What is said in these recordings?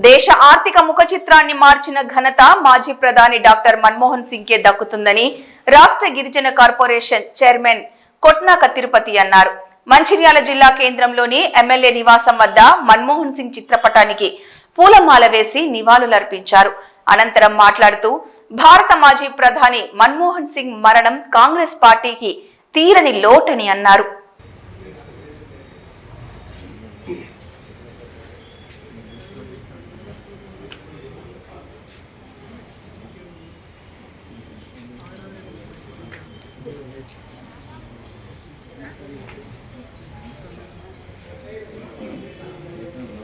దేశ ఆర్థిక ముఖ చిత్రాన్ని మార్చిన ఘనత మాజీ ప్రధాని డాక్టర్ మన్మోహన్ సింగ్కే దక్కుతుందని రాష్ట్ర గిరిజన కార్పొరేషన్ చైర్మన్ కొట్నాక తిరుపతి అన్నారు. మంచిర్యాల జిల్లా కేంద్రంలోని ఎమ్మెల్యే నివాసం వద్ద మన్మోహన్ సింగ్ చిత్రపటానికి పూలమాల వేసి నివాళులర్పించారు. అనంతరం మాట్లాడుతూ భారత మాజీ ప్రధాని మన్మోహన్ సింగ్ మరణం కాంగ్రెస్ పార్టీకి తీరని లోటని అన్నారు.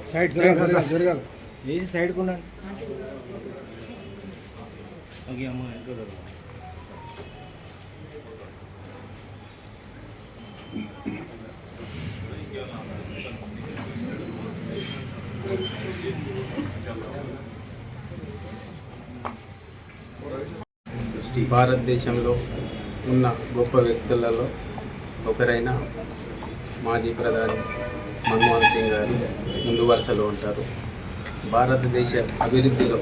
साइड जरगा వేసి సైడ్ కొనండి. ఓకే అమ్మ ఇంకో భారతదేశంలో ఉన్న గొప్ప వ్యక్తులలో ఒకరైన మాజీ ప్రధాని మన్మోహన్ సింగ్ గారు ముందు వరుసలో ఉంటారు. భారతదేశ అభివృద్ధిలో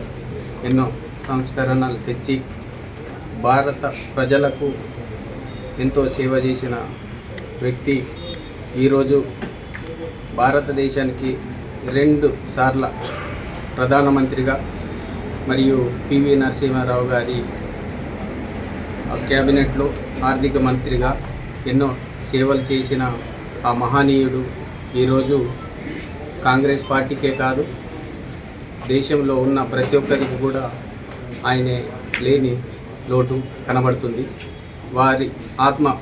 ఎన్నో సంస్కరణలు తెచ్చి భారత ప్రజలకు ఎంతో సేవ చేసిన వ్యక్తి. ఈరోజు భారతదేశానికి 2 సార్ల ప్రధానమంత్రిగా మరియు పివి నరసింహారావు గారి క్యాబినెట్లో ఆర్థిక మంత్రిగా ఎన్నో సేవలు చేసిన ఆ మహనీయుడు ఈరోజు కాంగ్రెస్ పార్టీకే కాదు దేశంలో ఉన్న ప్రతి ఒక్కరికి కూడా ఆయనే లేని లోటు కనబడుతుంది. వారి ఆత్మ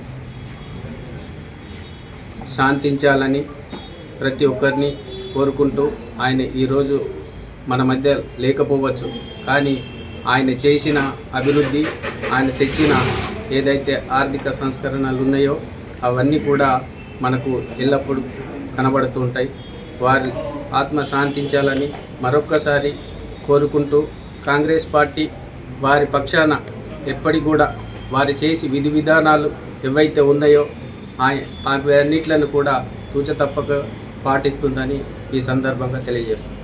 శాంతించాలని ప్రతి ఒక్కరిని కోరుకుంటూ ఆయన ఈరోజు మన మధ్య లేకపోవచ్చు, కానీ ఆయన చేసిన అభివృద్ధి, ఆయన తెచ్చిన ఏదైతే ఆర్థిక సంస్కరణలు ఉన్నాయో అవన్నీ కూడా మనకు ఎల్లప్పుడూ కనబడుతూ ఉంటాయి. వారి ఆత్మ శాంతించాలని మరొక్కసారి కోరుకుంటూ కాంగ్రెస్ పార్టీ వారి పక్షాన ఎప్పటికి కూడా వారు చేసి విధి విధానాలు ఏవైతే ఉన్నాయో అవన్నిట్లను కూడా తూచ తప్పక పాటిస్తుందని ఈ సందర్భంగా తెలియజేస్తుంది.